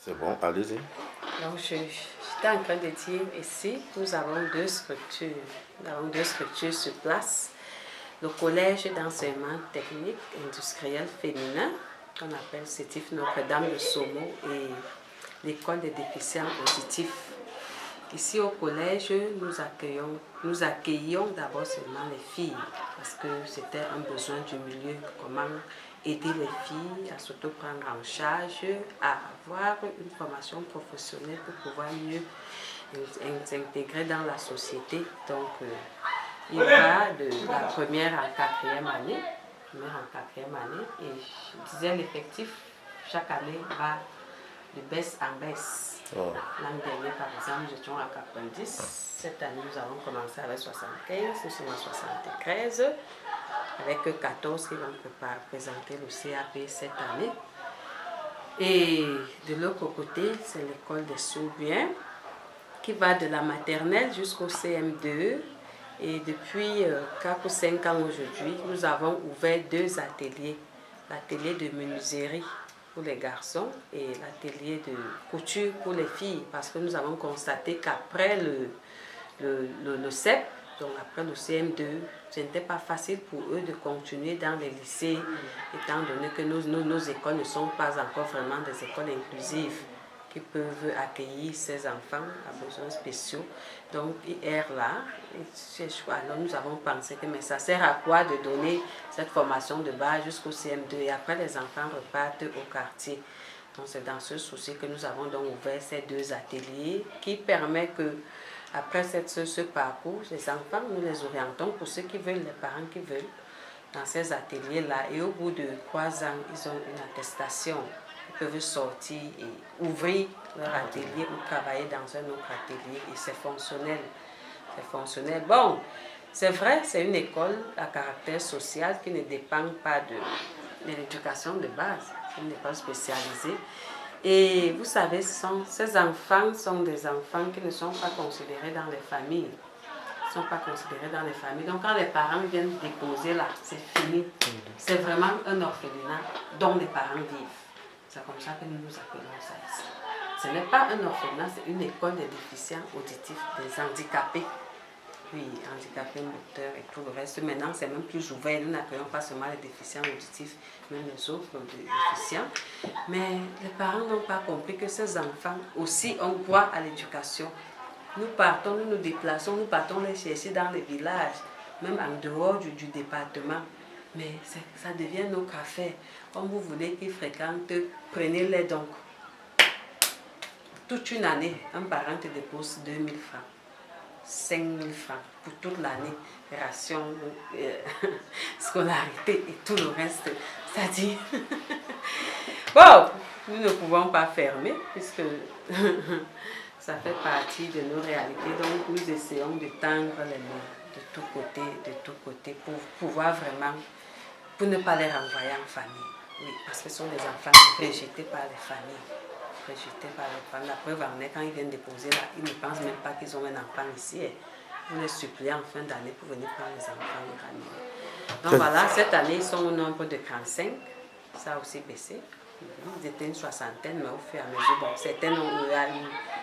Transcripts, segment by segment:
C'est bon, allez-y. Donc, j'étais en train de dire ici, nous avons deux structures. Nous avons deux structures sur place. Le collège d'enseignement technique industriel féminin, qu'on appelle CETIF Notre-Dame de Somo, et l'école des déficients auditifs. Ici au collège, nous accueillons d'abord seulement les filles, parce que c'était un besoin du milieu, comment aider les filles à s'auto-prendre en charge, à avoir une formation professionnelle pour pouvoir mieux s'intégrer dans la société. Donc, il va de la première en quatrième année, et je disais l'effectif chaque année va de baisse en baisse. Oh. L'an dernier, par exemple, nous étions à 90. Cette année, nous avons commencé avec 75, nous sommes à 73, avec 14 qui vont présenter le CAP cette année. Et de l'autre côté, c'est l'école des sourds-muets qui va de la maternelle jusqu'au CM2. Et depuis 4 ou 5 ans aujourd'hui, nous avons ouvert 2 ateliers. L'atelier de menuiserie pour les garçons et l'atelier de couture pour les filles, parce que nous avons constaté qu'après le CEP, donc après le CM2, ce n'était pas facile pour eux de continuer dans les lycées, étant donné que nos écoles ne sont pas encore vraiment des écoles inclusives qui peuvent accueillir ces enfants à besoins spéciaux. Donc, hier là, alors nous avons pensé que mais ça sert à quoi de donner cette formation de base jusqu'au CM2 et après les enfants repartent au quartier. Donc, c'est dans ce souci que nous avons donc ouvert ces 2 ateliers qui permettent que après ce parcours, les enfants, nous les orientons pour ceux qui veulent, les parents qui veulent, dans ces ateliers-là. Et au bout de 3 ans, ils ont une attestation. Ils peuvent sortir et ouvrir leur atelier ou travailler dans un autre atelier. Et c'est fonctionnel. C'est fonctionnel. Bon, c'est vrai, c'est une école à caractère social qui ne dépend pas de l'éducation de base. C'est une école spécialisée. Et vous savez, ces enfants sont des enfants qui ne sont pas considérés dans les familles. Ils ne sont pas considérés dans les familles. Donc quand les parents viennent déposer là, c'est fini. C'est vraiment un orphelinat dont les parents vivent. C'est comme ça que nous nous appelons ça ici. Ce n'est pas un orphelinat, c'est une école des déficients auditifs, des handicapés. Oui, handicapés moteurs et tout le reste. Maintenant, c'est même plus ouvert. Nous n'accueillons pas seulement les déficients auditifs, même les autres déficients. Mais les parents n'ont pas compris que ces enfants aussi ont droit à l'éducation. Nous partons, nous nous déplaçons, nous partons les chercher dans les villages, même en dehors du département. Mais ça devient notre affaire. Comme vous voulez qu'ils fréquentent, prenez-les donc. Toute une année, un parent te dépose 2000 francs. 5 000 francs pour toute l'année, ration, scolarité et tout le reste. C'est-à-dire, bon, nous ne pouvons pas fermer puisque ça fait partie de nos réalités. Donc, nous essayons de tendre les mains de tous côtés pour pouvoir vraiment, pour ne pas les renvoyer en famille. Oui, parce que ce sont des enfants rejetés par les familles. Rejetés par les femmes. La preuve en est, quand ils viennent déposer là, ils ne pensent même pas qu'ils ont un enfant ici. Vous les suppliez en fin d'année pour venir prendre les enfants et ramener. Donc voilà, cette année, ils sont au nombre de 35. Ça a aussi baissé. Ils étaient une soixantaine, mais au fur et à mesure, bon, certains ont eu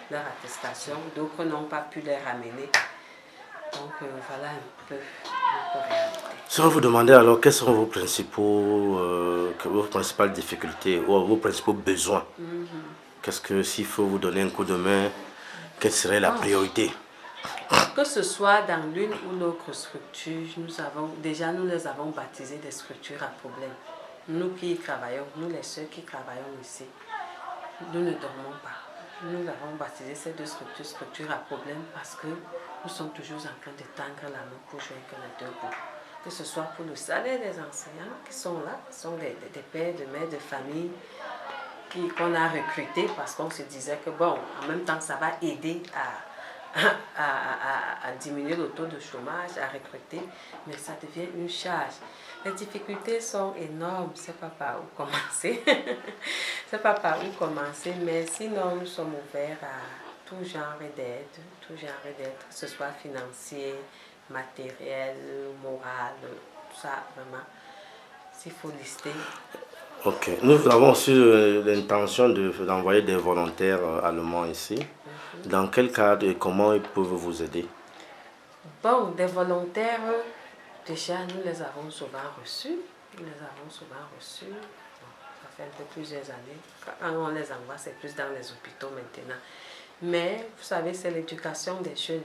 leur attestation, d'autres n'ont pas pu les ramener. Donc voilà un peu notre réalité. Si on vous demandait alors quelles sont vos principales difficultés ou vos principaux besoins, qu'est-ce que s'il faut vous donner un coup de main, quelle serait la priorité? Que ce soit dans l'une ou l'autre structure, nous les avons baptisées des structures à problème. Nous qui y travaillons, nous les sœurs qui travaillons ici, nous ne dormons pas. Nous avons baptisé ces 2 structures à problème parce que nous sommes toujours en train de tendre la main pour joindre les 2 bouts. Que ce soit pour le salaire des enseignants qui sont là, qui sont des pères, des mères de famille qu'on a recrutés parce qu'on se disait que bon, en même temps ça va aider à diminuer le taux de chômage, à recruter, mais ça devient une charge. Les difficultés sont énormes, je ne sais pas par où commencer. Je ne sais pas par où commencer, mais sinon nous sommes ouverts à tout genre d'aide, que ce soit financier, matériel, moral, tout ça vraiment. S'il faut lister. Ok. Nous avons aussi l'intention d'envoyer des volontaires allemands ici. Dans quel cadre et comment ils peuvent vous aider? Bon, des volontaires, déjà, nous les avons souvent reçus. Nous les avons souvent reçus. Bon, ça fait un peu plusieurs années. Quand on les envoie, c'est plus dans les hôpitaux maintenant. Mais, vous savez, c'est l'éducation des jeunes.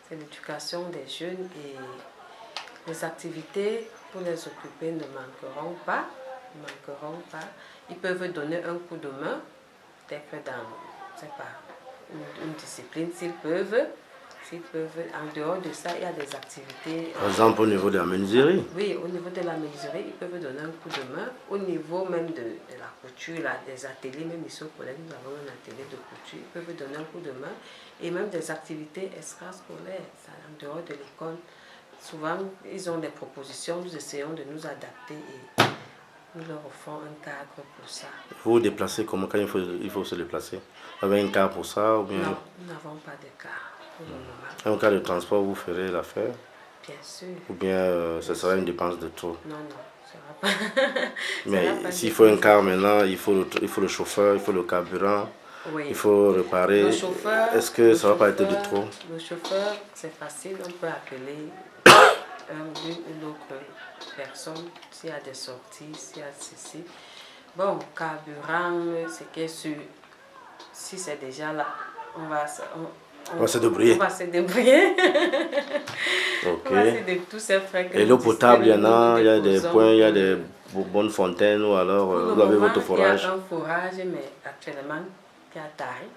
C'est l'éducation des jeunes et les activités pour les occuper ne manqueront pas. Ils peuvent donner un coup de main, peut-être dans, je sais pas, une discipline s'ils peuvent. En dehors de ça, il y a des activités. Par exemple, au niveau de la menuiserie. Oui, au niveau de la menuiserie, ils peuvent donner un coup de main. Au niveau même de la couture, là, des ateliers, même ici au collège, nous avons un atelier de couture, ils peuvent donner un coup de main. Et même des activités extrascolaires, en dehors de l'école. Souvent, ils ont des propositions, nous essayons de nous adapter et nous leur offrons un cadre pour ça. Vous vous déplacez comment quand il faut se déplacer? Vous avez un car pour ça ou bien... Non, nous n'avons pas de car. En cas de transport, vous ferez l'affaire? Bien sûr. Ou bien ce sera une dépense de trop? Non, ça ne sera pas. Mais s'il faut un car maintenant, il faut le chauffeur, il faut le carburant, oui. Il faut réparer. Est-ce que ça ne va pas être de trop? Le chauffeur, c'est facile, on peut appeler une autre personne s'il y a des sorties, s'il y a ceci. Bon, carburant, c'est que si c'est déjà là, on va se débrouiller. On va se débrouiller. Ok. On va se débrouiller tous ces frais. Et l'eau potable, il y en a, il y a des points, il y a des bonnes fontaines ou alors vous avez votre forage? Il y a un forage, mais actuellement, il y a taré.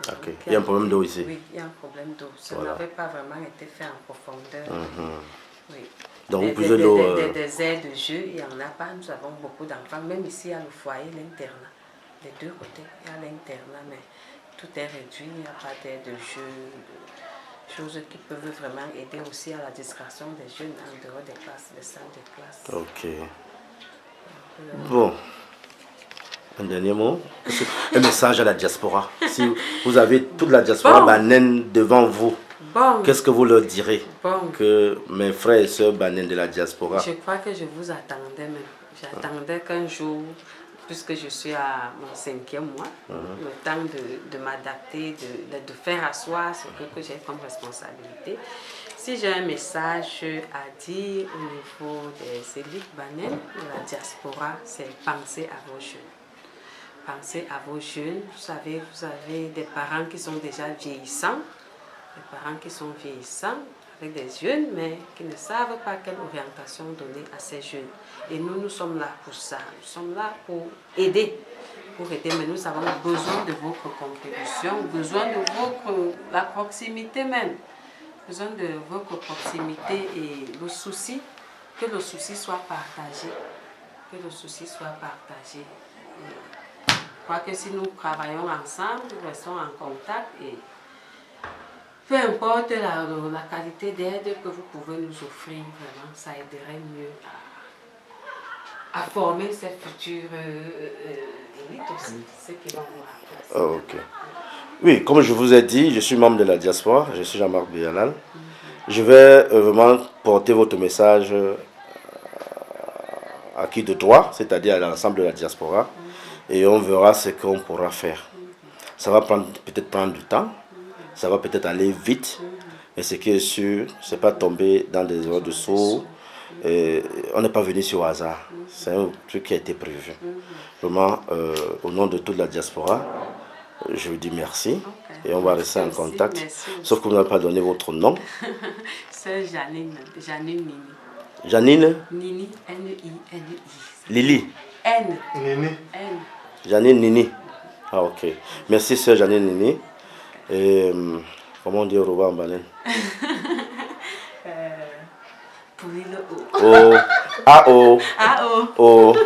Ok. Il y a un problème d'eau ici? Oui, il y a un problème d'eau. Ça n'avait pas vraiment été fait en profondeur. Oui. Donc vous puisez l'eau... Des aires de jeu, il n'y en a pas. Nous avons beaucoup d'enfants. Même ici, il y a le foyer, l'internat. Des deux côtés, il y a l'internat, mais tout est réduit. Il n'y a pas d'aire de jeu, choses qui peuvent vraiment aider aussi à la distraction des jeunes en dehors des classes, des salles de classe. Ok. Bon. Un dernier mot. Un message à la diaspora. Si vous avez toute la diaspora banane devant vous, qu'est-ce que vous leur direz? Que mes frères et sœurs banane de la diaspora. Je crois que je vous attendais même. J'attendais qu'un jour, puisque je suis à mon 5e mois, le temps de m'adapter, de faire asseoir ce que j'ai comme responsabilité. Si j'ai un message à dire au niveau des élites banane de la diaspora, c'est penser à vos jeunes. Pensez à vos jeunes. Vous savez, vous avez des parents qui sont déjà vieillissants, des parents qui sont vieillissants avec des jeunes, mais qui ne savent pas quelle orientation donner à ces jeunes. Et nous sommes là pour ça. Nous sommes là pour aider. Mais nous avons besoin de votre contribution, besoin de la proximité même. Besoin de votre proximité et le souci, que le souci soit partagé. Que le souci soit partagé. Je crois que si nous travaillons ensemble, nous restons en contact et peu importe la qualité d'aide que vous pouvez nous offrir, vraiment, ça aiderait mieux à former cette future élite aussi, ceux qui vont nous rappeler. Ok. Oui, comme je vous ai dit, je suis membre de la diaspora, je suis Jean-Marc Béalal. Je vais vraiment porter votre message à qui de droit, c'est-à-dire à l'ensemble de la diaspora. Et on verra ce qu'on pourra faire. Ça va peut-être prendre du temps, ça va peut-être aller vite, mais ce qui est sûr, c'est pas tomber dans des heures de saut. On n'est pas venu sur hasard, c'est un truc qui a été prévu. Vraiment, au nom de toute la diaspora, je vous dis merci et on va rester en contact. Sauf que vous n'avez pas donné votre nom. C'est Janine Nini. Janine Nini, N-I-N-I. Lily. N. Nini. N. Janine Nini. Ah, ok. Merci, sœur Janine Nini. Et comment on dit au revoir en banane? Pour le O. O. A-O. A-O. O.